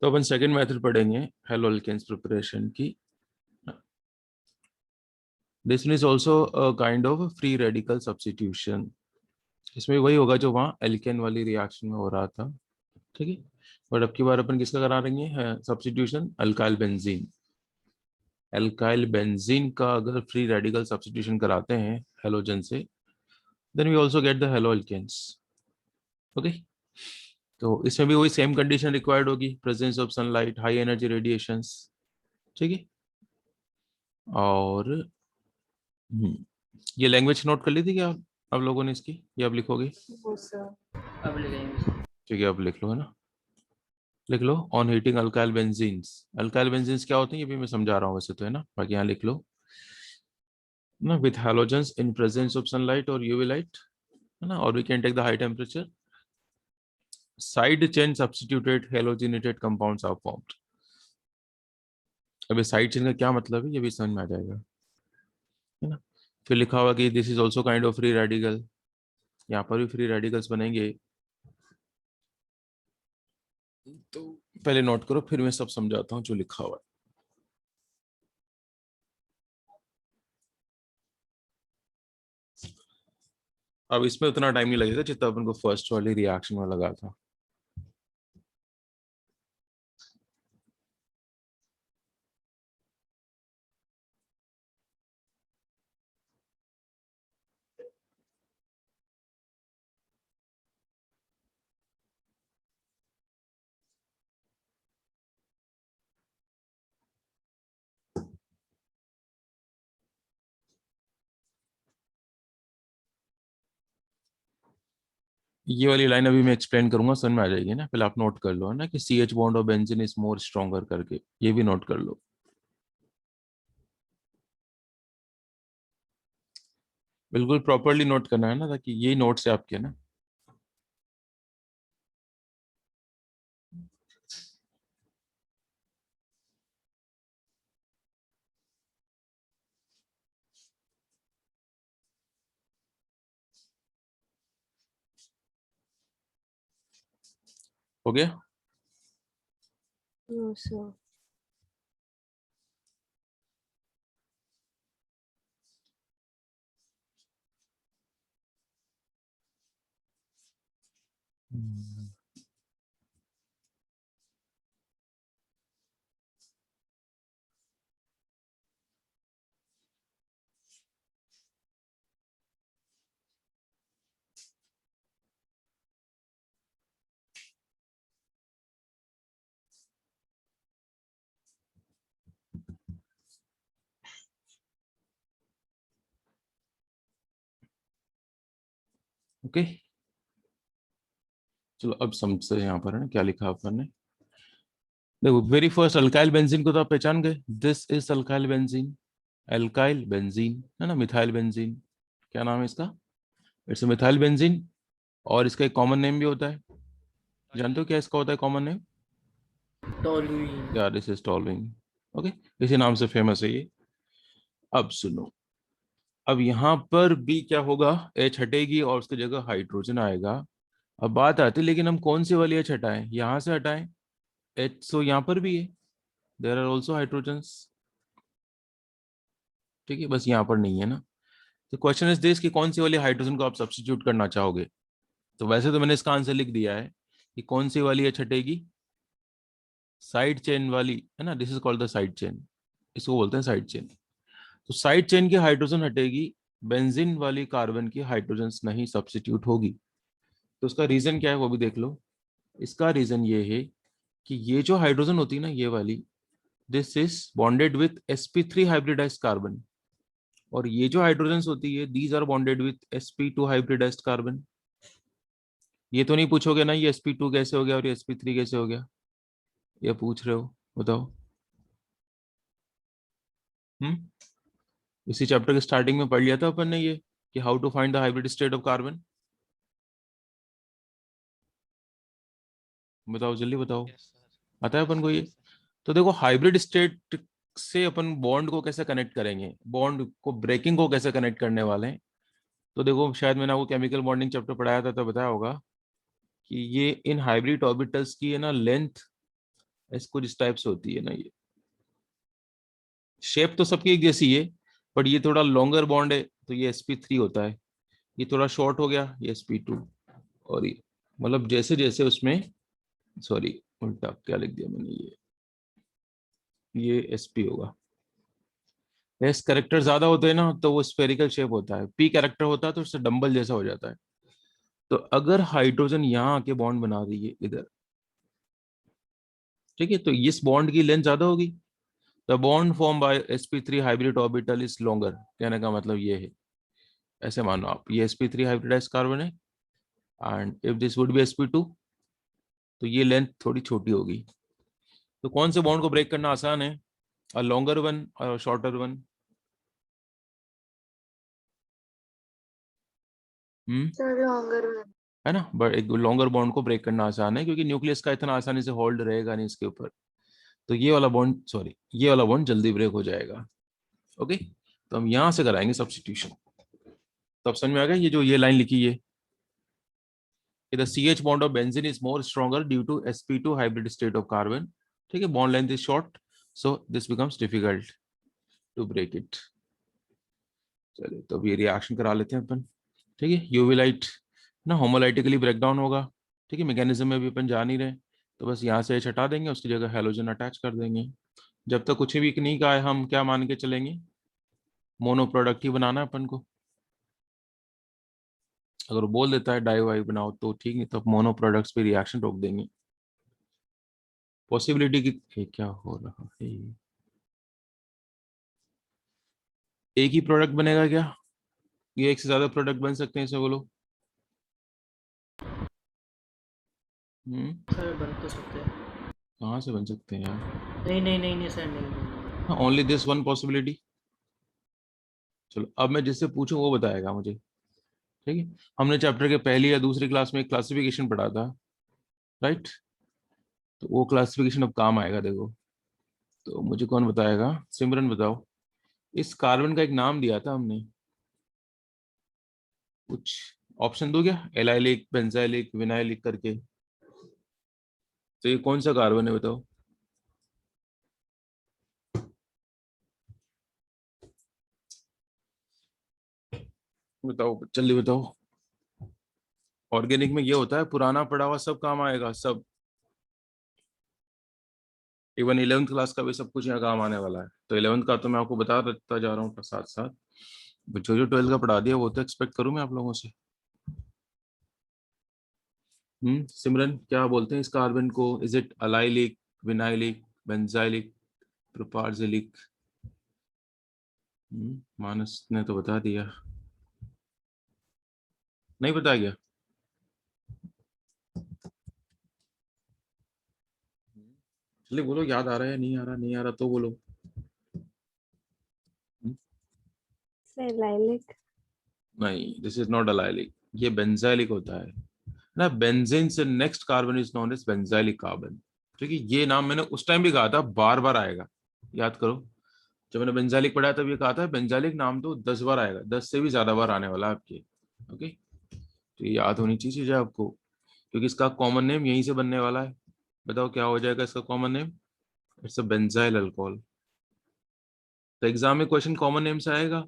तो अपन second method पढ़ेंगे hello alkanes preparation की। This is also a kind of free radical substitution. इसमें वही होगा जो वहाँ एल्केन वाली रिएक्शन में हो रहा था, ठीक है। बट अब की बार अपन किसका करा रहे हैं substitution? Alkyl benzene. Alkyl benzene का अगर फ्री रेडिकल सब्स्टिट्यूशन कराते हैं हेलोजन से, then we also get the haloalkanes. Okay, तो इसमें भी वही सेम कंडीशन रिक्वायर्ड होगी, presence of sunlight, high energy radiations, ठीक है। और ये लैंग्वेज नोट कर ली थी क्या आप लोगों ने इसकी, ये आप लिखोगे? अब लिखेंगे। ठीक है, अब लिख लो, है ना। लिख लो on heating alkyl benzenes. Alkyl benzenes क्या होते हैं ये भी मैं समझा रहा हूँ वैसे तो, है ना, बाकी यहाँ लिख लो ना, with halogens in presence of sunlight और यूवी लाइट, है ना, और we can take the high temperature, side chain substituted halogenated compounds are formed. अभी साइड चेन का क्या मतलब है ये भी समझ में आ जाएगा, है ना। फिर लिखा हुआ कि this is also kind of free radical, यहाँ पर भी फ्री रेडिकल्स बनेंगे। तो पहले नोट करो, फिर मैं सब समझाता हूँ जो लिखा हुआ है। अब इसमें उतना टाइम नहीं लगेगा जितना अपन को फर्स्ट वाली रिएक्शन में लगा था। ये वाली लाइन अभी मैं एक्सप्लेन करूंगा, समझ में आ जाएगी ना। पहले आप नोट कर लो, है ना, कि C H bond of benzene is more stronger करके, ये भी नोट कर लो। बिल्कुल प्रॉपरली नोट करना है ना, ताकि ये नोट से आपके ना। हो गया? सर ओके, चलो अब समझते हैं यहाँ पर, है ना, क्या लिखा अपन ने। देखो, वेरी फर्स्ट अल्काइल बेंजीन को तो आप पहचान गए, this is alkyl benzene. Alkyl benzene, है ना, मिथाइल बेंजीन। क्या नाम है इसका? It's methyl benzene. और इसका एक कॉमन नेम भी होता है, जानते हो क्या इसका होता है कॉमन नेम? टॉलुइन। या दिस इज टॉलुइन। ओके, इसी नाम से फेमस है ये। अब सुनो, अब यहाँ पर भी क्या होगा, एच हटेगी और उसकी जगह हाइड्रोजन आएगा। अब बात आती है, लेकिन हम कौन सी वाली एच हटाएं, यहाँ से हटाएं एच, तो यहाँ पर भी है, देयर आर ऑल्सो हाइड्रोजन्स, ठीक है, बस यहाँ पर नहीं है ना। तो क्वेश्चन इज दिस कि कौन सी वाली हाइड्रोजन को आप सब्स्टिट्यूट करना चाहोगे। तो वैसे तो मैंने इसका आंसर लिख दिया है कि कौन सी वाली एच हटेगी, साइड चेन वाली, है ना, this is called the side chain, इसको बोलते हैं साइड चेन। तो साइड चेन की हाइड्रोजन हटेगी, बेंजीन वाली कार्बन की हाइड्रोजन नहीं सब्स्टिट्यूट होगी। तो उसका रीजन क्या है वो भी देख लो। इसका रीजन ये है कि ये जो हाइड्रोजन होती है ना, ये वाली, this is bonded with sp3 hybridised carbon, और ये जो हाइड्रोजन होती है these are bonded with sp2 hybridised carbon. ये तो नहीं पूछोगे ना ये sp2 कैसे हो गया और ये sp3 कैसे हो गया, ये पूछ रहे हो, बताओ। हम्म, इसी चैप्टर के स्टार्टिंग में पढ़ लिया था अपन ने ये, कि how to find the hybrid state of carbon. बताओ जल्दी बताओ, यस सर। आता है अपन को ये? Yes sir. तो देखो, हाइब्रिड स्टेट से अपन बॉन्ड को कैसे कनेक्ट करेंगे, बॉन्ड को ब्रेकिंग को कैसे कनेक्ट करने वाले हैं। तो देखो, शायद मैंने आपको केमिकल बॉन्डिंग चैप्टर पढ़ाया था तो बताया होगा कि ये इन हाइब्रिड ऑर्बिटल्स की, है ना, लेंथ ऐसे कुछ इस टाइप से होती है ना ये। शेप तो सबकी एक जैसी है, बट ये थोड़ा लॉन्गर बॉन्ड है तो ये sp3 होता है, ये थोड़ा शॉर्ट हो गया ये sp2। और ये मतलब जैसे जैसे उसमें, सॉरी उल्टा क्या लिख दिया मैंने, ये sp होगा। एस कैरेक्टर ज्यादा होते हैं ना तो वो स्फेरिकल शेप होता है, पी कैरेक्टर होता है तो उससे डंबल जैसा हो जाता है। तो अगर हाइड्रोजन यहाँ आके बॉन्ड बना रही है इधर, ठीक है, तो इस बॉन्ड की लेंथ ज्यादा होगी। The bond form by sp3 hybrid orbital is longer, कहने का मतलब ये है, ऐसे मानो आप ये sp3 हाइब्रिडाइज कार्बन है and if this would be sp2, तो ये लेंथ थोड़ी छोटी होगी। तो कौन से बॉन्ड को ब्रेक करना आसान है, अ लॉन्गर वन और shorter one? Sir longer one. है ना, बट एक लॉन्गर बॉन्ड को ब्रेक करना आसान है क्योंकि न्यूक्लियस का इतना आसानी से होल्ड रहेगा नहीं इसके ऊपर। तो ये वाला बॉन्ड, सॉरी ये वाला बॉन्ड जल्दी ब्रेक हो जाएगा। ओके, तो हम यहां से कराएंगे सब्स्टिट्यूशन। तो अब समझ में आ गया, ये जो ये लाइन लिखी है, the CH bond of benzene is more stronger due to sp2 hybrid state of carbon। ठीक है, bond length is short, so this becomes difficult to break it। चलिए तो अब ये रिएक्शन करा लेते हैं अपन। ठीक है, यूवी लाइट ना होमोलाइटिकली ब्रेक डाउन होगा। ठीक है, मैकेनिज्म में भी अपन जान ही रहे, तो बस यहाँ से H हटा देंगे, उसकी जगह हेलोजन अटैच कर देंगे। जब तक कुछ भी नहीं कहा है हम क्या मान के चलेंगे, मोनो प्रोडक्ट ही बनाना है अपन को। अगर वो बोल देता है डाई वाई बनाओ तो ठीक, नहीं तो मोनो प्रोडक्ट्स पे रिएक्शन रोक देंगे। पॉसिबिलिटी की क्या हो रहा है, एक ही प्रोडक्ट बनेगा क्या, ये एक से ज्यादा प्रोडक्ट बन सकते हैं, इसे बोलो। सर बन तो सकते हैं। कहाँ से बन सकते हैं यार, नहीं नहीं नहीं नहीं सर, नहीं। Only this one possibility. चलो अब मैं जिससे पूछूं वो बताएगा मुझे। ठीक है, हमने चैप्टर के पहली या दूसरी क्लास में एक क्लासिफिकेशन पढ़ा था, राइट? तो वो क्लासिफिकेशन अब काम आएगा, देखो। तो मुझे कौन बताएगा, सिमरन बताओ। इस कार्बन का एक नाम दिया था हमने, कुछ ऑप्शन दो क्या, एलाइलिक, बेंजाइलिक, विनाइलिक करके। तो ये कौन सा कार्बन है बताओ। बताओ जल्दी बताओ। ऑर्गेनिक में ये होता है, पुराना पड़ा हुआ सब काम आएगा, सब। इवन 11th क्लास का भी सब कुछ यहाँ काम आने वाला है। तो 11th का तो मैं आपको बता देता जा रहा हूँ साथ साथ, जो जो 12th का पढ़ा दिया वो तो एक्सपेक्ट करूँ मैं आप लोगों से। सिमरन क्या बोलते हैं इस कार्बन को, is it allylic, vinylic, benzylic, propargylic? Manas ने तो बता दिया, नहीं बताया गया। चलिए बोलो, याद आ रहा है, नहीं आ रहा, नहीं आ रहा तो बोलो। हम्म, सर लाइलिक। नहीं, दिस इज नॉट अलाइलिक, ये बेंजाइलिक होता है ना। बेंजीन से next carbon is known as benzylic carbon. ठीक है, ये नाम मैंने उस टाइम भी कहा था, बार बार आएगा, याद करो। जब मैंने बेंजाइलिक पढ़ा तब ये कहा था बेंजाइलिक नाम तो 10 बार आएगा, 10 से भी ज्यादा बार आने वाला है आपके। ओके, तो ये याद होनी चाहिए चीजें आपको, क्योंकि इसका कॉमन नेम यहीं से बनने वाला है। बताओ क्या हो जाएगा इसका common name, it's a benzyl alcohol. तो एग्जाम में क्वेश्चन कॉमन नेम से आएगा,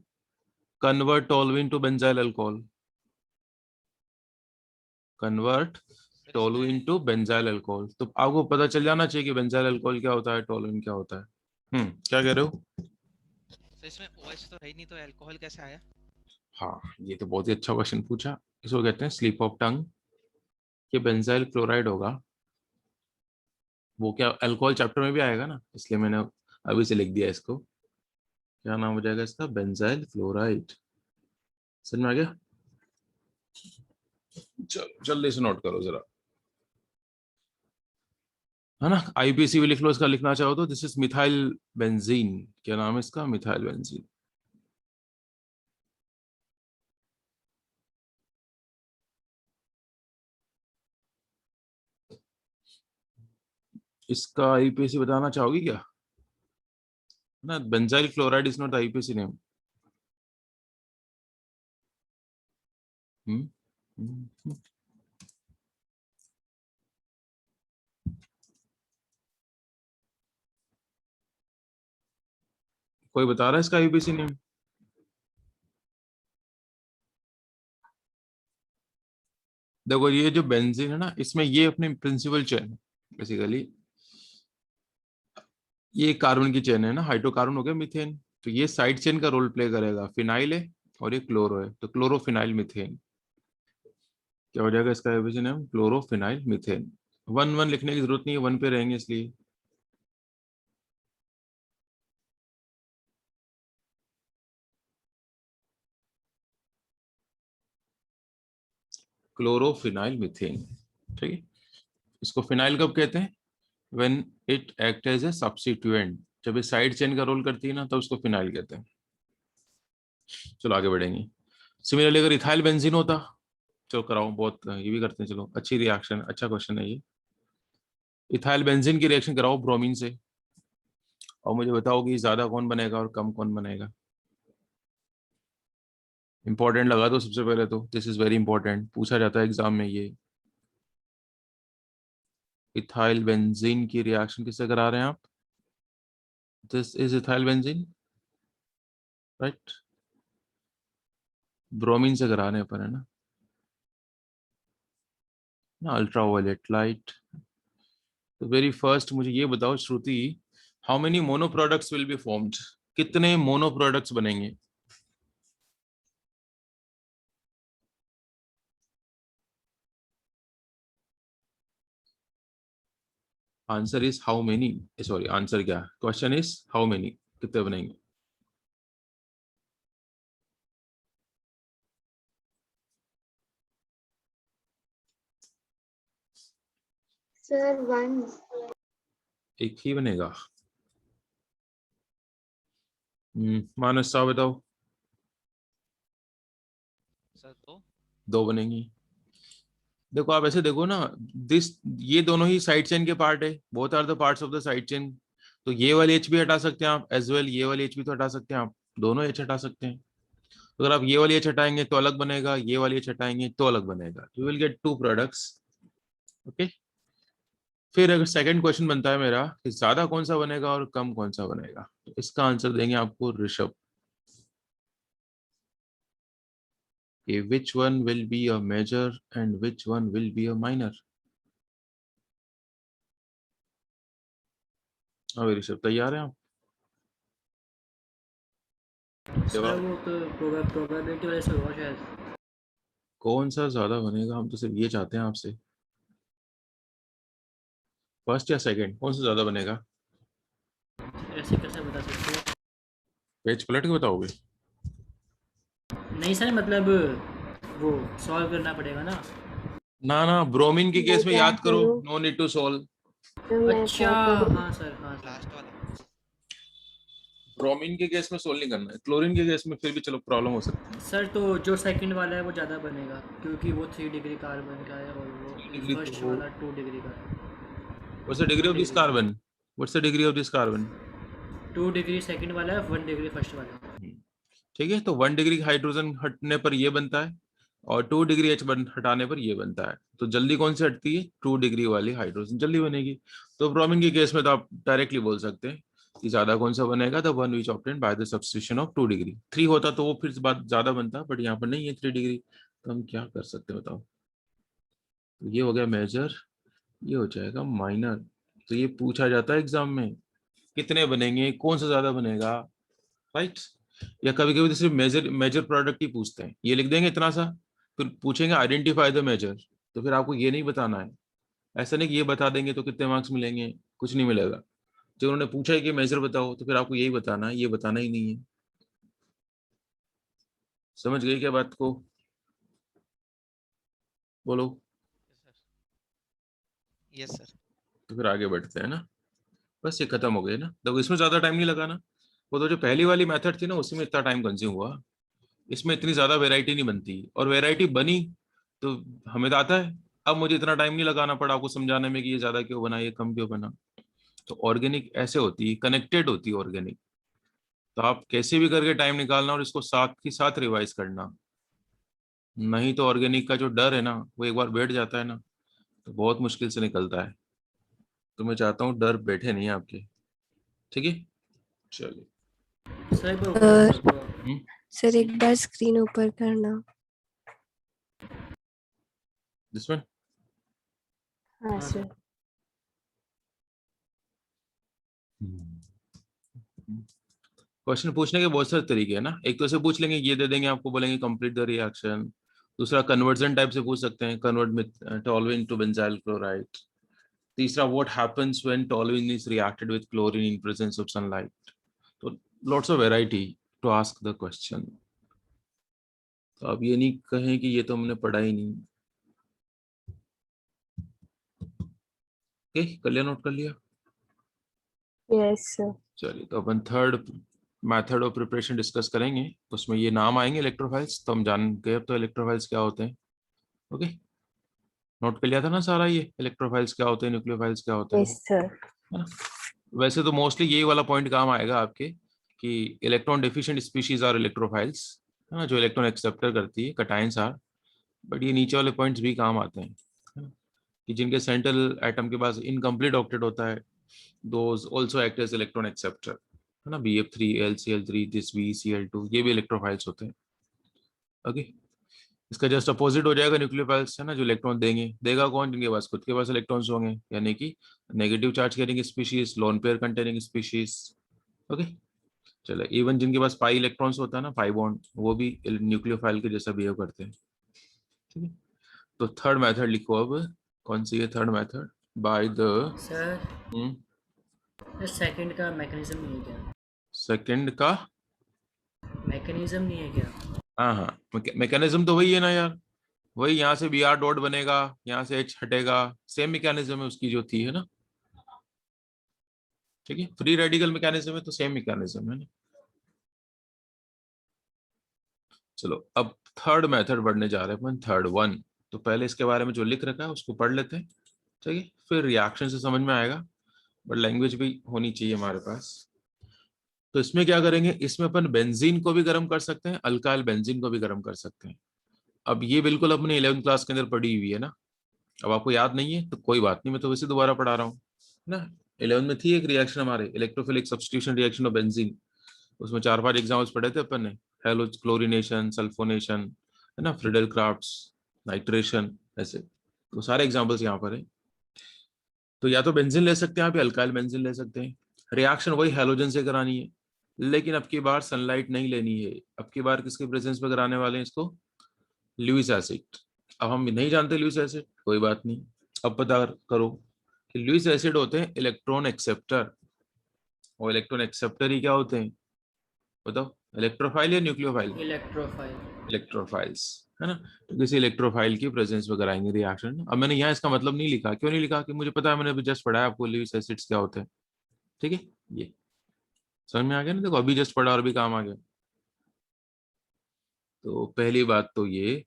convert toluene to benzyl alcohol, convert toluene to benzyl alcohol. तो आपको पता चल जाना चाहिए कि बेंजाइल अल्कोहल क्या होता है, टोलुइन क्या होता है। क्या कह रहे हो? तो इसमें OH तो है ही नहीं, तो अल्कोहल कैसे आया? हाँ, ये तो बहुत ही अच्छा क्वेश्चन पूछा। इसको कहते हैं स्लिप ऑफ टंग। ये बेंजाइल क्लोराइड होगा, वो क्या अल्कोहल चैप्टर में भी आएगा ना, इसलिए मैंने अभी से लिख दिया इसको। क्या नाम हो जाएगा इसका, बेंजाइल क्लोराइड। समझ में आ गया? चलो जल्दी से नोट करो जरा, है ना। आईपीसी भी लिख लो इसका, लिखना चाहो तो। दिस इज मिथाइल बेंजीन, क्या नाम है इसका, मिथाइल बेंजीन। इसका आईपीसी बताना चाहोगी क्या, ना? Benzyl chloride is not IUPAC name. हम्म कोई बता रहा है इसका आईयूपीएसी नेम? देखो ये जो बेंजीन है ना, इसमें ये अपनी प्रिंसिपल चेन है बेसिकली। ये कार्बन की चेन है ना, हाइड्रोकार्बन हो गया मीथेन, तो ये साइड चेन का रोल प्ले करेगा। फिनाइल है और ये क्लोरो है, तो क्लोरोफिनाइल मीथेन। क्या हो जाएगा इसका आईयूपीएसी नेम? Chlorophenyl methane. 1 1 लिखने की जरूरत नहीं है, 1 पे रहेंगे इसलिए। क्लोरोफिनाइल मीथेन, ठीक है। इसको फिनाइल कब कहते हैं? When it act as a substituent, जब ये साइड चेन का रोल करती है ना, तो उसको फिनाइल कहते हैं। चलो आगे बढ़ेंगे। सिमिलरली अगर इथाइल बेंजीन होता, चलो कराओ, बहुत ये भी करते हैं, चलो अच्छी रिएक्शन, अच्छा क्वेश्चन है ये। इथाइल बेंजीन की रिएक्शन कराओ ब्रोमीन से, और मुझे बताओ कि ज्यादा कौन बनेगा और कम कौन बनेगा। इंपॉर्टेंट लगा दो सबसे पहले तो, दिस इज वेरी इंपॉर्टेंट, पूछा जाता है एग्जाम में ये। इथाइल बेंजीन की रिएक्शन किससे करा रहे हैं आप? This is ethyl benzene, right. Bromine से करा रहे हैं अपन, है ना, अल्ट्रावायलेट लाइट। तो वेरी फर्स्ट मुझे ये बताओ Shruti, how many mono products will be formed? कितने मोनो प्रोडक्ट्स बनेंगे? Answer is how many, sorry answer क्या, क्वेश्चन इज हाउ मेनी, कितने बनेंगे? सर 1। एक ही बनेगा। मानस साहब बताओ। सर दो। 2 बनेंगी। देखो आप ऐसे देखो ना, दिस, ये दोनों ही साइड चेन के पार्ट है, both are the parts of the side chain. तो ये वाली एच भी हटा सकते हैं आप, एज वेल ये वाली एच भी तो हटा सकते हैं आप, दोनों एच हटा सकते हैं। तो अगर आप ये वाली एच हटाएंगे तो अलग बनेगा, ये वाली एच हटाएंगे तो अलग बनेगा, you will get 2 products. Okay. फिर अगर सेकंड क्वेश्चन बनता है मेरा कि ज्यादा कौन सा बनेगा और कम कौन सा बनेगा, तो इसका आंसर देंगे आपको ऋषभ, कि which one will be a major and which one will be a minor। हाँ ऋषभ, तैयार हैं आप? सर जवाब वो तो प्रोबेबिलिटी वाले से होगा शायद। कौन सा ज्यादा बनेगा, हम तो सिर्फ ये चाहते हैं आपसे, फर्स्ट या सेकंड, कौन सा ज्यादा बनेगा? ऐसे कैसे बता सकते हैं? पेज पलट के बताओगे? नहीं सर, मतलब वो सॉल्व करना पड़ेगा ना। ना ना, ब्रोमीन के मैं केस में क्या याद करो, करूं? No need to solve. तो मैं अच्छा, क्या करूं? हाँ सर, हाँ सर। लास्ट वाला। ब्रोमीन के केस में सोल्व नहीं करना है, क्लोरीन के केस में फिर भी चलो प्रॉब्लम हो सकती है। सर तो जो सेकंड वाला है वो ज़्यादा बनेगा, क्योंकि वो 3 डिग्री कार्बन का है और वो 3 डिग्री फर्स्ट तो, वाला 2 डिग्री का है। What's the degree 1 of this degree का carbon? What's the degree of this carbon? 2 degree second वाला है, 1 डिग्री फर्स्ट वाला है। ठीक है, तो 1 डिग्री हाइड्रोजन हटने पर ये बनता है, और 2 डिग्री एच हटाने पर ये बनता है। तो जल्दी कौन सी हटती है? 2 डिग्री वाली हाइड्रोजन जल्दी बनेगी। तो ब्रोमीन के केस में तो आप डायरेक्टली बोल सकते हैं कि ज्यादा कौन सा बनेगा, the one which obtained by the substitution of 2 degree. 3 होता तो वो फिर बात ज्यादा बनता, बट यहाँ पर नहीं है 3 डिग्री, तो हम क्या कर सकते हैं बताओ? तो ये हो गया मेजर, ये हो जाएगा माइनर। तो ये पूछा जाता है एग्जाम में, कितने बनेंगे, कौन सा ज्यादा बनेगा, राइट। या कभी कभी तो सिर्फ मेजर मेजर प्रोडक्ट ही पूछते हैं, ये लिख देंगे इतना सा, फिर पूछेंगे आइडेंटिफाई द मेजर, तो फिर आपको ये नहीं बताना है। ऐसा नहीं कि ये बता देंगे तो कितने मार्क्स मिलेंगे, कुछ नहीं मिलेगा। जब उन्होंने पूछा है कि मेजर बताओ, तो फिर आपको यही बताना है, ये बताना ही नहीं है। समझ गई क्या बात को? बोलो। Yes sir. तो फिर आगे बढ़ते हैं ना, बस ये खत्म हो गई ना, देखो इसमें ज्यादा टाइम नहीं लगाना। वो तो जो पहली वाली मेथड थी ना, उसी में इतना टाइम कंज्यूम हुआ, इसमें इतनी ज्यादा वैरायटी नहीं बनती, और वैरायटी बनी तो हमें तो आता है। अब मुझे इतना टाइम नहीं लगाना पड़ा आपको समझाने में कि ये ज्यादा क्यों बना, ये कम क्यों बना। तो ऑर्गेनिक ऐसे होती है, कनेक्टेड होती है ऑर्गेनिक। तो आप कैसे भी करके टाइम निकालना और इसको साथ ही साथ रिवाइज करना, नहीं तो ऑर्गेनिक का जो डर है ना, वो एक बार बैठ जाता है ना, तो बहुत मुश्किल से निकलता है। तो मैं चाहता हूँ डर बैठे नहीं आपके, ठीक है। चलिए। सर वो ऊपर वो हम्म, सर एक बार स्क्रीन ऊपर करना। this one? हाँ हाँ सर। सर। क्वेश्चन पूछने के बहुत सारे तरीके हैं ना। एक तो ऐसे पूछ लेंगे, ये दे देंगे आपको, बोलेंगे कंप्लीट द रिएक्शन। दूसरा कन्वर्जन टाइप से पूछ सकते हैं, convert toluene to benzyl chloride. तीसरा what happens when toluene is reacted with chlorine in presence of sunlight. तो lots of variety to ask the question. तो अब ये नहीं कहें कि ये तो हमने पढ़ा ही नहीं। ओके, कर लिया, नोट कर लिया। Yes sir. चलिए, तो अपन third method of preparation discuss करेंगे। उसमें ये नाम आएंगे इलेक्ट्रोफाइल्स, तो हम जान गए अब तो इलेक्ट्रोफाइल्स क्या होते हैं। ओके, नोट कर लिया था ना सारा, ये इलेक्ट्रोफाइल्स क्या होते हैं, न्यूक्लियोफाइल्स क्या होते हैं, यस सर। है ना। वैसे तो मोस्टली यही वाला पॉइंट काम आएगा आपके कि electron deficient species are electrophiles, है ना, जो इलेक्ट्रॉन एक्सेप्टर करती है, कटायंस आर। बट ये नीचे वाले पॉइंट्स भी काम आते हैं, है ना, कि जिनके सेंट्रल एटम के पास इनकम्प्लीट ऑक्टेट होता है, those also act as electron acceptor, है ना। BF3 LCl3 दिस VCl2 ये भी इलेक्ट्रोफाइल्स होते हैं। ओके, इसका जस्ट अपोजिट हो जाएगा न्यूक्लियोफाइल्स, है ना, जो इलेक्ट्रॉन देगा कौन, जिनके पास खुद के पास इलेक्ट्रॉन्स होंगे, यानी कि negative charge carrying species, lone pair containing species. Okay, चलो, इवन जिनके पास पाई इलेक्ट्रॉन्स होता है ना, पाई बॉन्ड, वो भी न्यूक्लियोफाइल के जैसा बिहेव करते हैं। ठीक है, तो थर्ड मेथड लिखो अब। कौन सी है third method? By the sir second का मैकेनिज्म नहीं है क्या? सेकंड का, मैकेनिज्म नहीं है क्या? हाँ हाँ, मैकेनिज्म तो वही है ना यार, वही, यहाँ से Br डॉट बनेगा, यहाँ से H हटेगा, सेम मैकेनिज्म है उसकी जो थी, है ना। ठीक है, फ्री रेडिकल मैकेनिज्म है तो सेम मैकेनिज्म है ना। चलो, अब थर्ड मेथड पढ़ने जा रहे हैं अपन, थर्ड वन। तो पहले इसके बारे में जो लिख रखा है उसको पढ़ लेते हैं, ठीक है, फिर रिएक्शन से समझ में आएगा, बट लैंग्वेज भी होनी चाहिए हमारे पास। तो इसमें क्या करेंगे, इसमें अपन बेंजीन को भी गर्म कर सकते हैं, अल्काइल बेंजीन को भी गर्म कर सकते हैं। अब ये बिल्कुल अपने 11th क्लास के अंदर पढ़ी हुई है ना। अब आपको याद नहीं है तो कोई बात नहीं, मैं तो वैसे दोबारा पढ़ा रहा हूँ ना। 11th में थी एक रिएक्शन हमारे, electrophilic substitution reaction of benzene. उसमें 4-5 एग्जाम्पल्स पढ़े थे अपन ने। हेलो क्लोरिनेशन, सल्फोनेशन, है ना, फ्रिडल क्राफ्ट्स, नाइट्रेशन, ऐसे तो सारे एग्जाम्पल्स यहाँ पर है। तो या तो बेंजीन ले सकते हैं आप, या अल्काइल बेंजीन ले सकते हैं। रिएक्शन वही हैलोजन से करानी है, लेकिन अब की बार सनलाइट नहीं लेनी है। अब की बार किसके प्रेजेंस में कराने वाले हैं इसको? Lewis acid. अब हम नहीं जानते लुइस एसिड, कोई बात नहीं, अब पता करो कि लुइस एसिड होते हैं इलेक्ट्रॉन एक्सेप्टर। और इलेक्ट्रॉन एक्सेप्टर ही क्या होते हैं, बताओ, इलेक्ट्रोफाइल या न्यूक्लियोफाइल? इलेक्ट्रोफाइल। इलेक्ट्रोफाइल्स, है ना। तो किसी इलेक्ट्रोफाइल की प्रेजेंस में कराएंगे रिएक्शन। अब मैंने यहाँ इसका मतलब नहीं लिखा, क्यों नहीं लिखा, कि मुझे पता है, मैंने अभी जस्ट पढ़ा है आपको लुइस एसिड्स क्या होते हैं। ठीक है, ये समझ में आ गया ना, देखो अभी जस्ट पढ़ा और भी काम आ गया। तो पहली बात तो ये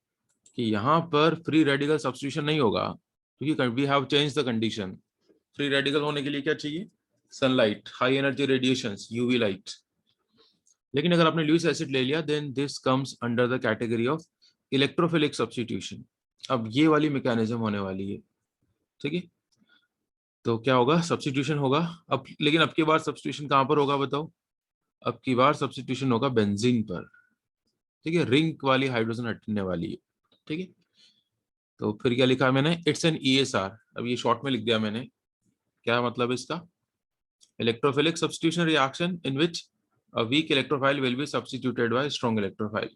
कि यहाँ पर फ्री रेडिकल सब्स्टिट्यूशन नहीं होगा, क्योंकि we have change the condition. Free radical होने के लिए क्या चाहिए? Sunlight, high energy radiations, UV light. लेकिन अगर आपने लुइस एसिड ले लिया, then this comes under the category of electrophilic substitution. अब ये वाली मैकेनिज्म होने वाली है, ठीक है। तो क्या होगा, सब्स्टिट्यूशन होगा। अब लेकिन अब की बार सब्स्टिट्यूशन कहाँ पर होगा बताओ? अब की बार सब्स्टिट्यूशन होगा बेंजीन पर, ठीक है, रिंग वाली हाइड्रोजन हटने वाली है। ठीक है, तो फिर क्या लिखा है मैंने, इट्स एन ESR। अब ये शॉर्ट में लिख दिया मैंने, क्या मतलब है इसका? Electrophilic substitution reaction in which a weak electrophile will be substituted by strong electrophile.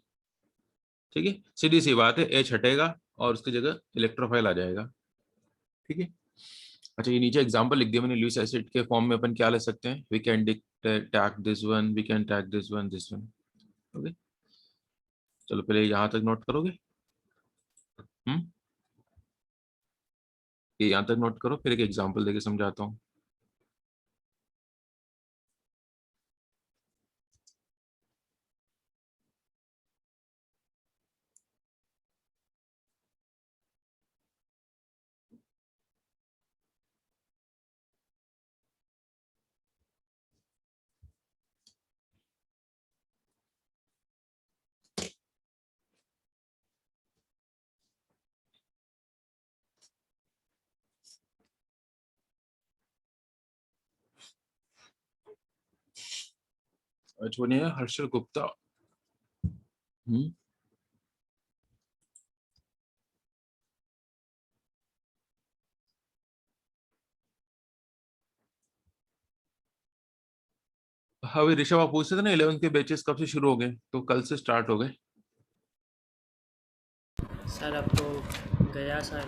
ठीक है, सीधी सी बात है, H हटेगा और उसकी जगह इलेक्ट्रोफाइल आ जाएगा। ठीक है, अच्छा, ये नीचे एग्जांपल लिख दिया मैंने, लुइस एसिड के फॉर्म में अपन क्या ले सकते हैं, we can tag this one, we can tag this one, this one. Okay, चलो पहले यहाँ तक नोट करोगे। हम्म, ये यहाँ तक नोट करो, फिर एक एग्जांपल देके समझाता हूँ। H1 है हर्षल गुप्ता। हाँ भाई ऋषभ, आप पूछते थे ना 11th के बैचेस कब से शुरू हो गए, तो कल से स्टार्ट हो गए। सर अब तो गया सर,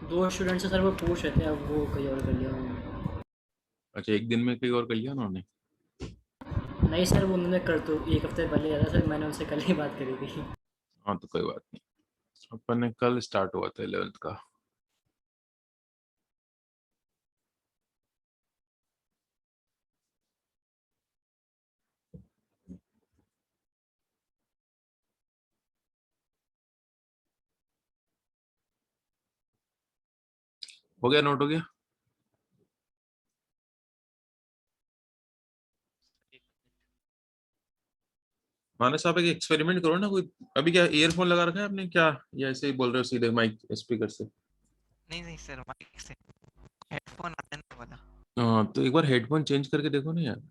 2 स्टूडेंट से सर वो पूछ रहे थे, अब वो कहीं और कर लिया उन्होंने। अच्छा, एक दिन में कहीं और कर लिया उन्होंने। नहीं सर, वो उन्होंने कर तो 1 हफ्ते पहले किया था सर, मैंने उनसे कल ही बात करी थी। हाँ तो कोई बात नहीं, अपन ने कल स्टार्ट हुआ था 11th का। हो गया, नोट हो गया। मानस आप एक एक्सपेरिमेंट करो ना कोई। अभी क्या ईयरफोन लगा रखा है आपने क्या, या ऐसे ही बोल रहे हो सीधे माइक स्पीकर से? नहीं सर, माइक से हेडफोन आता नहीं वाला। हाँ तो एक बार हेडफोन चेंज करके देखो ना यार।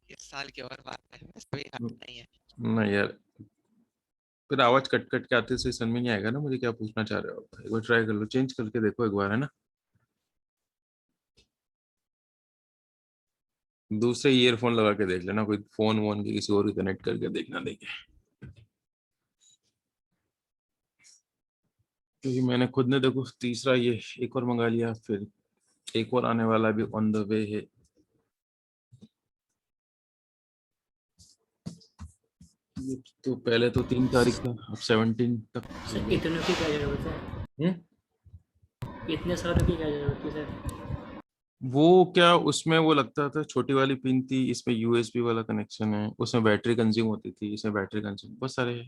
इस साल की और बात है, वैसे भी आता नहीं है। नहीं यार, फिर आवाज कट कट के आते से समझ में नहीं आएगा ना मुझे क्या पूछना चाह रहे हो आप। एक बार ट्राई कर लो, चेंज करके देखो एक बार, है ना। दूसरे ईयरफोन लगा के देख लेना, कोई फोन वोन के किसी और की कनेक्ट करके देखना, देखे। क्योंकि मैंने खुद ने देखो तीसरा ये एक और मंगा लिया, फिर एक और आने वाला भी ऑन द वे है। ये तो पहले तो 3 तारीख था, अब 17 तक हो सर गया। इतने की क्या ज़रूरत है, हम्म? इतने सारों की क्या ज़रूरत थी सर? वो क्या उसमें वो लगता था, छोटी वाली पिन थी, इसमें यूएसबी वाला कनेक्शन है, उसमें बैटरी कंज्यूम होती थी, इसमें बैटरी कंज्यूम, बहुत सारे है।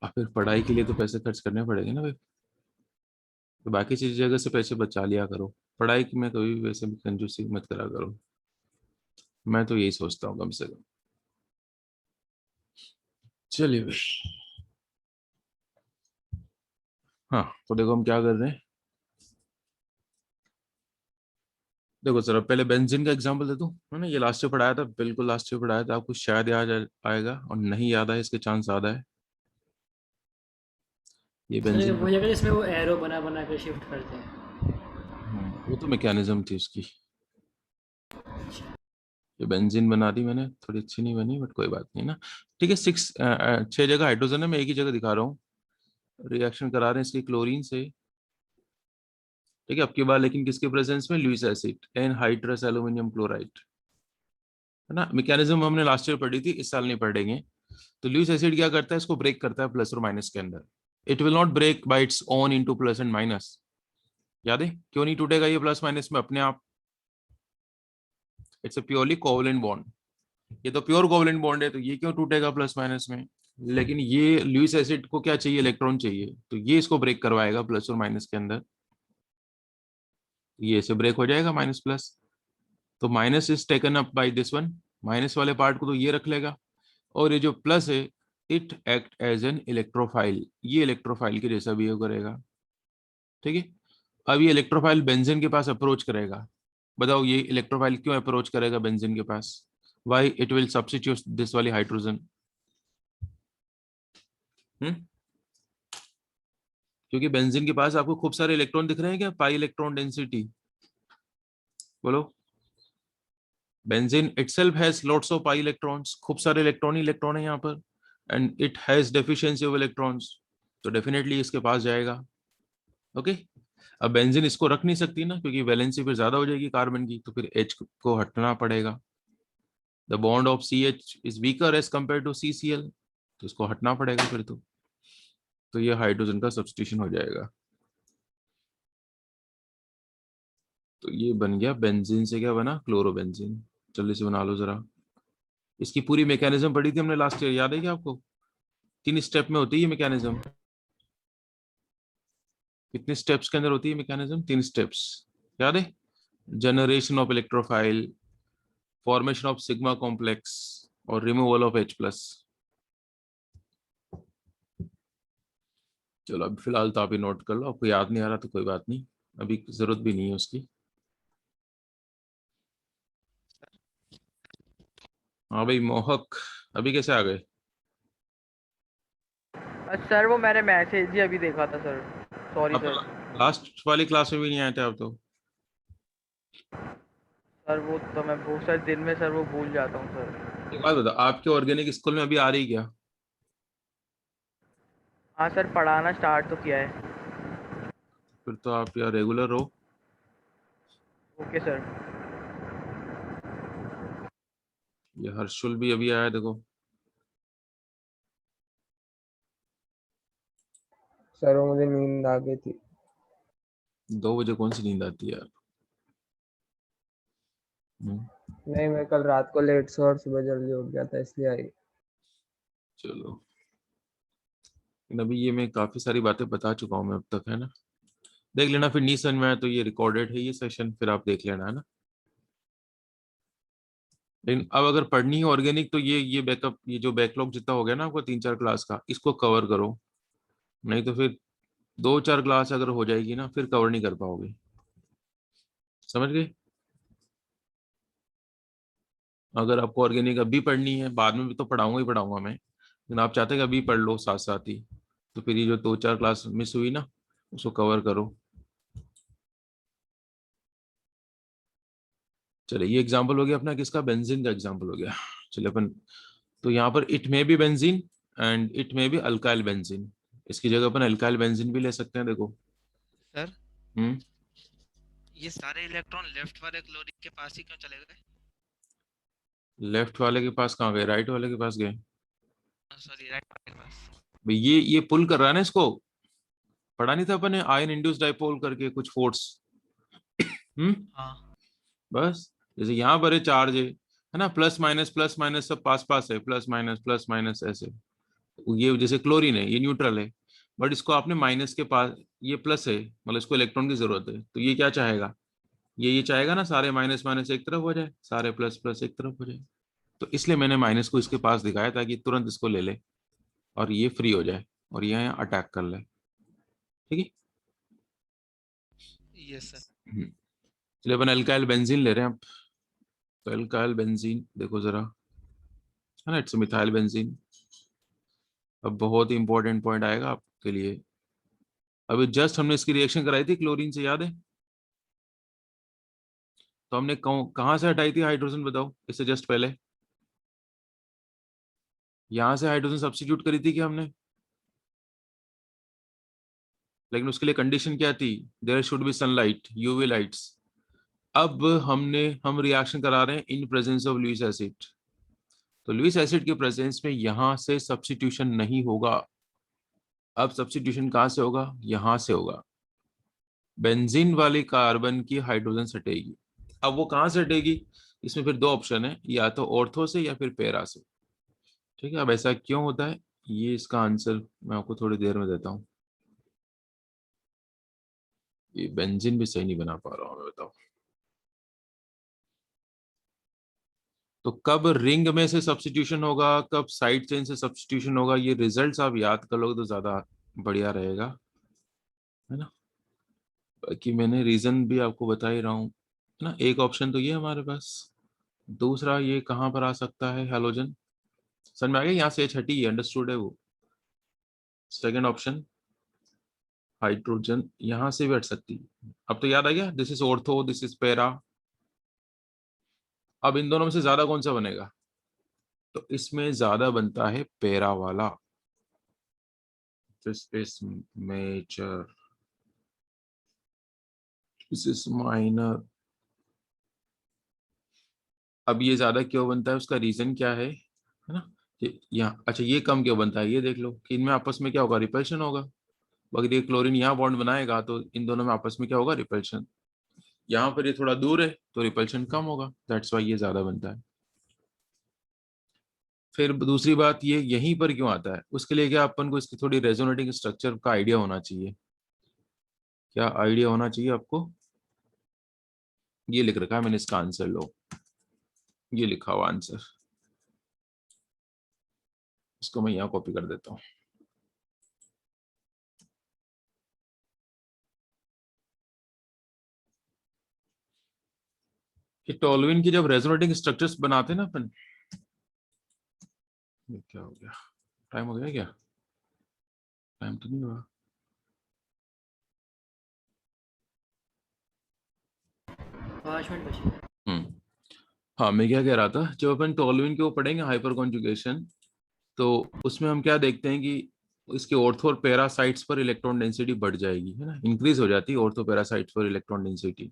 और फिर पढ़ाई के लिए तो पैसे खर्च करने पड़ेंगे ना भाई। तो बाकी चीज जगह से पैसे बचा लिया करो, पढ़ाई में कभी भी वैसे भी कंजूसी मत करा करो। मैं तो यही सोचता हूँ कम से कम। चलिए भाई। हाँ तो देखो हम क्या कर रहे हैं। देखो सर, अब पहले बेंजीन का एग्जांपल दे दूं, है ना। ये लास्ट ईयर पढ़ाया था, बिल्कुल लास्ट ईयर पढ़ाया था, आपको शायद याद आएगा, और नहीं याद आए इसके चांस ज्यादा है। ये सर बेंजीन का। वो जगह जिसमें वो एरो बना बना कर शिफ्ट करते हैं। वो तो मैकेनिज्म थी उसकी। ये बेंजीन बना दी मैंने, थोड़ी अच्छी नहीं बनी बट कोई बात नहीं ना। ठीक है, 6 जगह हाइड्रोजन है, मैं एक ही जगह दिखा रहा हूँ। रिएक्शन करा रहे हैं इसकी क्लोरीन से। ठीक है, अब की बार लेकिन किसके प्रेजेंस में, Lewis acid and hydrous aluminium chloride, है ना। मैकेनिज्म हमने लास्ट ईयर पढ़ी थी, इस साल नहीं पढ़ेंगे। तो लुइस एसिड क्या करता है, इसको ब्रेक करता है प्लस और माइनस के अंदर। It will not break by its own into plus and minus. याद है क्यों नहीं टूटेगा ये प्लस माइनस में अपने आप? It's a purely covalent bond. ये तो प्योर कोवलेंट बॉन्ड है, तो ये क्यों टूटेगा प्लस माइनस में? लेकिन ये लुइस एसिड को क्या चाहिए, इलेक्ट्रॉन चाहिए, तो ये इसको ब्रेक करवाएगा प्लस और माइनस के अंदर। ये ऐसे ब्रेक हो जाएगा माइनस प्लस। तो minus is taken up by this one, minus वाले पार्ट को तो ये रख लेगा। और ये जो प्लस है, it act as an electrophile, ये इलेक्ट्रोफाइल के जैसा बिहेव करेगा। ठीक है। अब ये इलेक्ट्रोफाइल बेंजीन के पास अप्रोच करेगा। बताओ ये इलेक्ट्रोफाइल क्यों अप्रोच करेगा बेंजीन के पास? Why it will substitute this वाली हाइड्रोजन। क्योंकि बेंजीन के पास आपको खूब सारे इलेक्ट्रॉन दिख रहे हैं क्या, पाई इलेक्ट्रॉन डेंसिटी, बोलो। Benzene itself has lots of pi electrons, खूब सारे इलेक्ट्रॉन है यहाँ पर। And it has deficiency of electrons, तो डेफिनेटली इसके पास जाएगा। ओके। अब बेंजीन इसको रख नहीं सकती ना, क्योंकि वैलेंसी फिर ज्यादा हो जाएगी कार्बन की, तो फिर H को हटना पड़ेगा। The bond of CH is weaker as compare to CCl, तो इसको हटना पड़ेगा फिर तो ये हाइड्रोजन का सब्स्टिट्यूशन हो जाएगा। तो ये बन गया बेंजीन से क्या बना, क्लोरोबेंजीन। जल्दी से बना लो जरा। इसकी पूरी मैकेनिज्म पढ़ी थी हमने लास्ट ईयर, याद है क्या आपको? 3 स्टेप में होती है ये मैकेनिज्म। कितने स्टेप्स के अंदर होती है मैकेनिज्म? 3 स्टेप्स, याद है? Generation of electrophile, formation of sigma complex, और रिमूवल ऑफ H+। चलो अभी फिलहाल तो आप ही नोट कर लो, आपको याद नहीं आ रहा तो कोई बात नहीं, अभी जरूरत भी नहीं है उसकी। हाँ भाई मोहक, अभी कैसे आ गए? सर वो मैंने मैसेज ही अभी देखा था सर, सॉरी आप सर। तो लास्ट वाली क्लास में भी नहीं आए थे आप तो। सर वो तो मैं बहुत सारे दिन में सर वो भूल जाता हूँ सर। एक बात बताओ, आपके ऑर्गेनिक स्कूल में अभी आ रही क्या? हाँ सर, पढ़ाना स्टार्ट तो किया है। फिर तो आप यार रेगुलर हो। Okay sir. ये हर्षुल भी अभी आया देखो। सर वो मुझे नींद आ गई थी। 2 बजे कौन सी नींद आती है यार? नहीं, मैं कल रात को लेट सो और सुबह जल्दी उठ गया था इसलिए आई। चलो, लेकिन अभी ये मैं काफी सारी बातें बता चुका हूँ मैं अब तक, है ना? देख लेना, फिर नहीं समझ में आया तो ये रिकॉर्डेड है ये सेशन, फिर आप देख लेना, है ना? लेकिन अब अगर पढ़नी है ऑर्गेनिक तो ये बैकअप, ये जो बैकलॉग जितना हो गया ना आपको 3-4 क्लास का, इसको कवर करो। नहीं तो फिर 2-4 क्लास अगर हो जाएगी ना, फिर कवर नहीं कर पाओगे। समझ गए? अगर आपको ऑर्गेनिक अभी पढ़नी है, बाद में भी तो पढ़ाऊंगा ही पढ़ाऊंगा मैं, लेकिन आप चाहते हैं कि अभी पढ़ लो साथ साथ ही, तो फिर ये जो 2-4 क्लास मिस हुई ना, उसको कवर करो। चलिए, ये एग्जाम्पल हो गया अपना किसका, बेंजीन का एग्जाम्पल हो गया। चलिए अपन, तो यहाँ पर it may be benzene and it may be alkyl benzene, इसकी जगह अपन अल्काइल बेंजीन भी ले सकते हैं, देखो। सर हम्म। ये सारे इलेक्ट्रॉन लेफ्ट वाले क्लोरीन के पास ही क्यों चले गए? लेफ्ट वाले के पास कहाँ गए, राइट वाले के पास गए। सॉरी, राइट वाले के पास। भाई ये पुल कर रहा है ना इसको, पढ़ा नहीं था अपन ने आयन इंड्यूस डाइपोल करके कुछ फोर्स। हम्म। हाँ। बस, जैसे यहाँ पर चार्ज है ना, प्लस माइनस सब पास पास है, प्लस माइनस ऐसे। ये जैसे क्लोरीन है, ये न्यूट्रल है, बट इसको आपने माइनस के पास, ये प्लस है, मतलब इसको इलेक्ट्रॉन की जरूरत है, तो ये क्या चाहेगा, ये चाहेगा ना सारे माइनस माइनस एक तरफ हो जाए, सारे प्लस प्लस एक तरफ हो जाए। तो इसलिए मैंने माइनस को इसके पास दिखाया ताकि तुरंत इसको ले ले और ये फ्री हो जाए और ये यहाँ अटैक कर ले। ठीक है। Yes sir. चलिए अपन अल्काइल बेंजीन ले रहे हैं अब। तो अल्काइल बेंजीन देखो जरा, है ना, इट्स मिथाइल बेंजीन। अब बहुत ही इंपॉर्टेंट पॉइंट आएगा आपके लिए। अभी जस्ट हमने इसकी रिएक्शन कराई थी क्लोरीन से, याद है? तो हमने कहाँ से हटाई थी हाइड्रोजन, बताओ इससे जस्ट पहले। यहां से हाइड्रोजन सब्स्टिट्यूट करी थी क्या हमने? लेकिन उसके लिए कंडीशन क्या थी, there should be sunlight, UV lights. अब हम रिएक्शन करा रहे हैं in presence of Lewis acid. तो लुइस एसिड के प्रेजेंस में यहां से सब्स्टिट्यूशन नहीं होगा। अब सब्स्टिट्यूशन कहां से होगा, यहां से होगा। बेंजीन वाले कार्बन की हाइड्रोजन सटेगी। अब वो कहां से हटेगी, इसमें फिर 2 ऑप्शन है, या तो ऑर्थो से या फिर पैरा से। ठीक है, अब ऐसा क्यों होता है, ये इसका आंसर मैं आपको थोड़ी देर में देता हूँ। ये बेंजीन भी सही नहीं बना पा रहा हूँ मैं, बताओ। तो कब रिंग में से सब्स्टिट्यूशन होगा, कब साइड चेन से सब्स्टिट्यूशन होगा, ये रिजल्ट्स आप याद कर लोगे तो ज्यादा बढ़िया रहेगा, है ना? बाकी मैंने रीजन भी आपको बता ही रहा हूँ, है ना? एक ऑप्शन तो ये हमारे पास, दूसरा ये कहाँ पर आ सकता है, हेलोजन। समझ में आ गया, यहाँ से छठी अंडरस्टूड है वो। सेकंड ऑप्शन हाइड्रोजन यहाँ से भी हट सकती है। अब तो याद आ गया, this is ortho, this is para. अब इन दोनों में से ज्यादा कौन सा बनेगा, तो इसमें ज्यादा बनता है पैरा वाला। This is major, this is minor. अब ये ज्यादा क्यों बनता है, उसका रीजन क्या है ना? यहाँ अच्छा, ये कम क्यों बनता है, ये देख लो कि इनमें आपस में क्या होगा, रिपल्शन होगा। अगर ये क्लोरीन यहाँ बॉन्ड बनाएगा तो इन दोनों में आपस में क्या होगा, रिपल्शन। यहाँ पर ये थोड़ा दूर है तो रिपल्शन कम होगा, दैट्स वाई ये ज्यादा बनता है। फिर दूसरी बात, ये यहीं पर क्यों आता है, उसके लिए क्या अपन को इसकी थोड़ी रेजोनेटिंग स्ट्रक्चर का आइडिया होना चाहिए। क्या आइडिया होना चाहिए आपको, ये लिख रखा है मैंने इसका आंसर, लो ये लिखा हुआ आंसर, इसको मैं यहाँ कॉपी कर देता हूँ। कि टोलुइन की जब रेजोनेटिंग स्ट्रक्चर्स बनाते हैं ना अपन, ये क्या हो गया, टाइम हो गया क्या? टाइम तो नहीं हुआ। 5 मिनट बचे। हाँ, मैं क्या कह रहा था, जब अपन टोलुइन के वो पढ़ेंगे हाइपर कॉन्जुगेशन, तो उसमें हम क्या देखते हैं कि इसके ऑर्थो और पैरा साइट्स पर इलेक्ट्रॉन डेंसिटी बढ़ जाएगी, है ना, इंक्रीज हो जाती है ऑर्थो पैरा साइट्स पर इलेक्ट्रॉन डेंसिटी।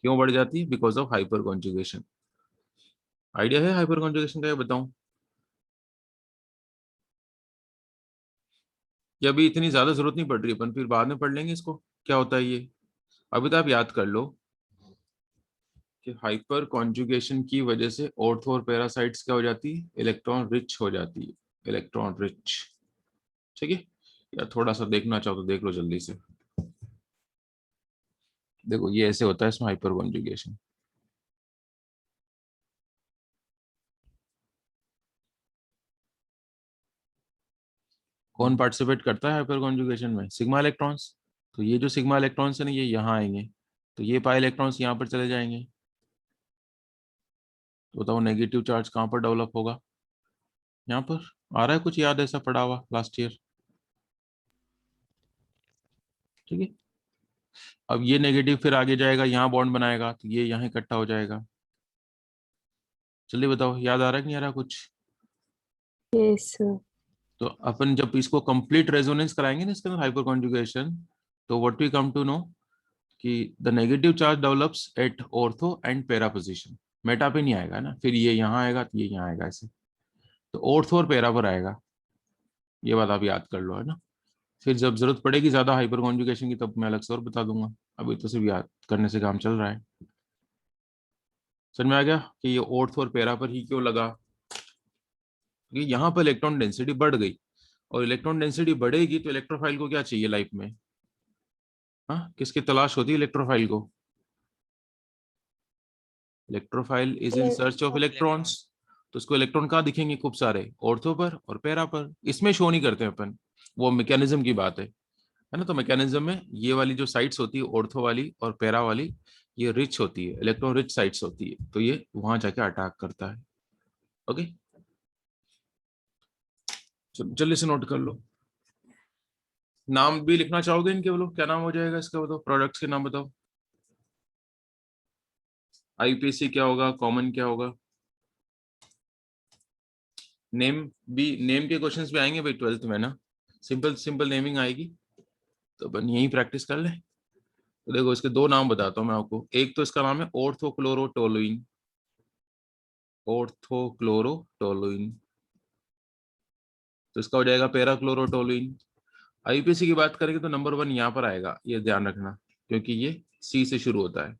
क्यों बढ़ जाती है? Because of hyper conjugation. Idea है हाइपर कॉन्जुगेशन का? ये बताऊं, ये अभी इतनी ज्यादा जरूरत नहीं पड़ रही, अपन फिर बाद में पढ़ लेंगे इसको, क्या होता है ये। अभी तो आप याद कर लो कि हाइपर कॉन्जुगेशन की वजह से ऑर्थो और पैरासाइट्स क्या हो जाती है? इलेक्ट्रॉन रिच हो जाती है, इलेक्ट्रॉन रिच। ठीक है, या थोड़ा सा देखना चाहो तो देख लो जल्दी से। देखो ये ऐसे होता है इसमें हाइपर कॉन्जुगेशन। कौन पार्टिसिपेट करता है हाइपर कॉन्जुगेशन में? Sigma electrons. तो ये जो सिग्मा इलेक्ट्रॉन्स है ना, ये यहाँ आएंगे, तो ये पाई इलेक्ट्रॉन्स यहाँ पर चले जाएंगे। तो बताओ नेगेटिव चार्ज कहाँ पर डेवलप होगा? यहाँ पर। आ रहा है कुछ याद ऐसा पढ़ा हुआ लास्ट ईयर? ठीक है, अब ये नेगेटिव फिर आगे जाएगा, यहाँ बॉन्ड बनाएगा, तो ये यहाँ इकट्ठा हो जाएगा। जल्दी बताओ, याद आ रहा है कि नहीं आ रहा कुछ? Yes, sir. तो अपन जब इसको कंप्लीट रेजोनेंस कराएंगे ना इसके अंदर हाइपर कॉन्जुगेशन, तो what we come to know कि the negative charge develops at ortho and para position. Meta पे नहीं आएगा ना, फिर ये यहाँ आएगा तो ये यहाँ आएगा ऐसे, तो ऑर्थो और पैरा पर आएगा। ये बात आप याद कर लो, है ना। फिर जब जरूरत पड़ेगी ज्यादा हाइपर कॉन्जुगेशन की, तब मैं अलग से और बता दूंगा। अभी तो सिर्फ याद करने से काम चल रहा है। समझ में आ गया कि ये ऑर्थो और पैरा पर ही क्यों लगा? क्योंकि यहाँ पर इलेक्ट्रॉन डेंसिटी बढ़ गई, और इलेक्ट्रॉन डेंसिटी बढ़ेगी तो इलेक्ट्रोफाइल को क्या चाहिए लाइफ में? हाँ, किसकी तलाश होती है इलेक्ट्रोफाइल को? Electrophile is in search of electron. Electrons. तो उसको इलेक्ट्रॉन कहाँ दिखेंगे? खूब सारे ऑर्थो पर और पैरा पर। इसमें शो नहीं करते अपन, वो मैकेनिज्म की बात है ना। तो मैकेनिज्म में ये वाली जो साइट्स होती है ऑर्थो वाली और पैरा वाली, ये रिच होती है, इलेक्ट्रॉन रिच साइट्स होती है, तो ये वहां जाके अटैक करता है। ओके, जल्दी से नोट कर लो। नाम भी लिखना चाहोगे इनके? बोलो क्या नाम हो जाएगा इसका, बताओ प्रोडक्ट्स के नाम बताओ। आईपीसी क्या होगा, कॉमन क्या होगा? नेम भी, नेम के क्वेश्चंस भी आएंगे भाई 12th में ना, सिंपल सिंपल नेमिंग आएगी, तो अपन यही प्रैक्टिस कर ले। तो देखो इसके दो नाम बताता हूँ मैं आपको। एक तो इसका नाम है ऑर्थोक्लोरोटोलुइन, ऑर्थोक्लोरोटोलुइन। तो इसका हो जाएगा पैराक्लोरोटोलुइन। आईपीसी की बात करेंगे तो नंबर 1 यहाँ पर आएगा, ये ध्यान रखना, क्योंकि ये सी से शुरू होता है।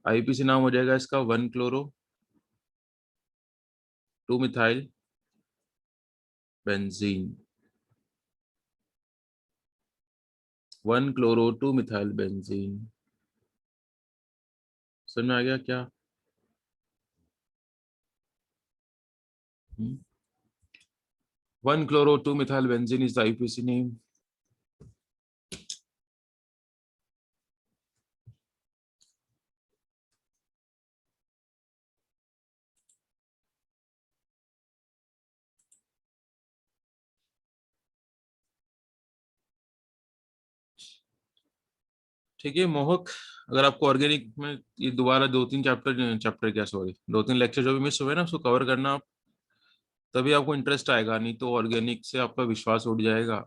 आईपीसी नाम हो जाएगा इसका 1 chloro 2 methyl benzene. 1 chloro 2 methyl benzene. समझ में आ गया क्या? 1 chloro 2 methyl benzene is the IPC name. ठीक है मोहक, अगर आपको ऑर्गेनिक में ये दोबारा 2-3 चैप्टर, चैप्टर क्या सॉरी 2-3 लेक्चर जो भी मिस हुए ना, उसको कवर करना आप, तभी आपको इंटरेस्ट आएगा, नहीं तो ऑर्गेनिक से आपका विश्वास उठ जाएगा।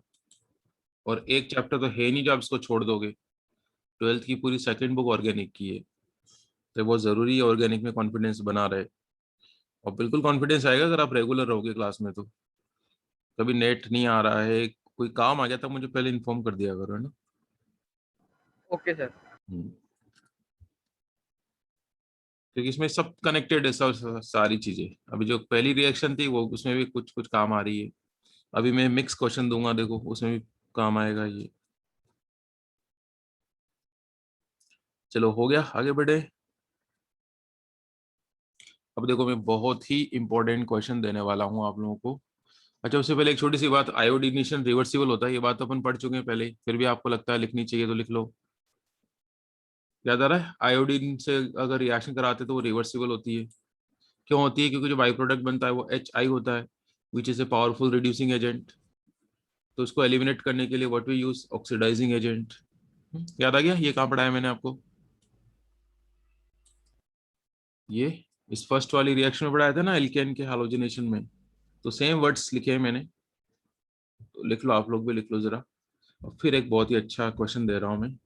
और एक चैप्टर तो है नहीं जो आप इसको छोड़ दोगे। 12th की पूरी सेकंड बुक ऑर्गेनिक की है, तो बहुत जरूरी है ऑर्गेनिक में कॉन्फिडेंस बना रहे। और बिल्कुल कॉन्फिडेंस आएगा अगर आप रेगुलर रहोगे क्लास में। तो कभी नेट नहीं आ रहा है, कोई काम आ गया था, मुझे पहले इन्फॉर्म कर दिया करो, है ना। Okay sir. हम्म। क्योंकि इसमें सब कनेक्टेड है, सब सारी चीजें। अभी जो पहली रिएक्शन थी वो, उसमें भी कुछ कुछ काम आ रही है। अभी मैं मिक्स क्वेश्चन दूंगा, देखो उसमें भी काम आएगा ये। चलो हो गया, आगे बढ़े। अब देखो मैं बहुत ही इंपॉर्टेंट क्वेश्चन देने वाला हूँ आप लोगों को। अच्छा, उससे पहले एक छोटी सी बात, आयोडीनेशन रिवर्सिबल होता है, ये बात अपन पढ़ चुके हैं पहले, फिर भी आपको लगता है लिखनी चाहिए तो लिख लो। याद आ रहा है? आयोडीन से अगर रिएक्शन कराते तो वो रिवर्सिबल होती है। क्यों होती है? क्योंकि जो बाई प्रोडक्ट बनता है वो HI होता है, which is a powerful reducing agent. तो उसको एलिमिनेट करने के लिए what we use? Oxidising agent. याद आ गया? ये कहाँ पढ़ाया मैंने आपको? ये इस फर्स्ट वाली रिएक्शन में पढ़ाया था ना, एल्केन के हैलोजिनेशन में। तो सेम वर्ड्स लिखे हैं मैंने, तो लिख लो, आप लोग भी लिख लो जरा। और फिर एक बहुत ही अच्छा क्वेश्चन दे रहा हूं मैं।